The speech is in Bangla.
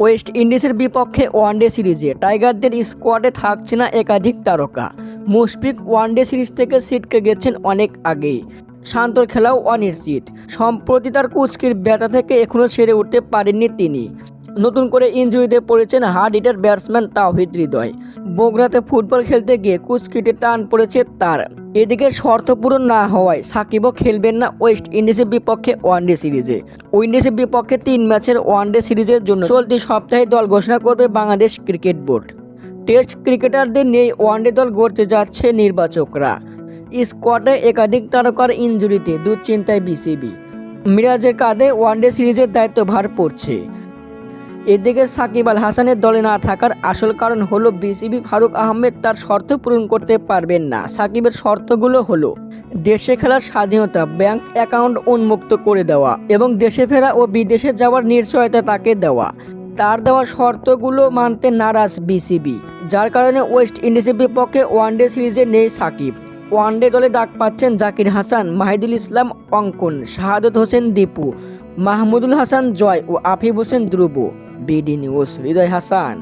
ওয়েস্ট ইন্ডিজের বিপক্ষে ওয়ানডে সিরিজে টাইগারদের স্কোয়াডে থাকছে না একাধিক তারকা। মুশফিক ওয়ানডে সিরিজ থেকে ছিটকে গেছেন অনেক আগেই। শান্তর খেলাও অনিশ্চিত। সম্প্রতি তার কুঁচকির ব্যথা থেকে এখনও সেরে উঠতে পারেননি তিনি। নতুন করে ইনজুরিতে পড়েছেন hard hitter batsman Towhid Hridoy. বগুড়াতে ফুটবল খেলতে গিয়ে কুঁচকিতে টান পড়েছে তার। এদিকে শর্ত পূরণ না হওয়ায় সাকিবও খেলবেন না ওয়েস্ট ইন্ডিজের বিপক্ষে ওয়ানডে সিরিজে। উইন্ডিজের বিপক্ষে 3 ম্যাচের ওয়ানডে সিরিজের জন্য চলতি সপ্তাহে দল ঘোষণা করবে বাংলাদেশ ক্রিকেট বোর্ড। টেস্ট ক্রিকেটারদের নিয়ে ওয়ানডে দল গড়তে যাচ্ছে নির্বাচকরা। স্কোয়াডে একাধিক তারকার ইনজুরিতে দুশ্চিন্তায় বিসিবি। মিরাজের কাঁধে ওয়ানডে সিরিজের দায়িত্বভার পড়ছে। এদিকে সাকিব আল হাসানের দলে না থাকার আসল কারণ হলো বিসিবি ফারুক আহমেদ তার শর্ত পূরণ করতে পারবেন না। সাকিবের শর্তগুলো হলো দেশে খেলার স্বাধীনতা, ব্যাংক অ্যাকাউন্ট উন্মুক্ত করে দেওয়া এবং দেশে ফেরা ও বিদেশে যাওয়ার নিশ্চয়তা তাকে দেওয়া। তার দেওয়া শর্তগুলো মানতে নারাজ বিসিবি, যার কারণে ওয়েস্ট ইন্ডিজের বিপক্ষে ওয়ানডে সিরিজে নেই সাকিব। ওয়ানডে দলে ডাক পাচ্ছেন জাকির হাসান, মাহিদুল ইসলাম অঙ্কন, শাহাদত হোসেন দীপু, মাহমুদুল হাসান জয় ও আফিফ হোসেন ধ্রুব। বিডি নিউজ, হৃদয় হাসান।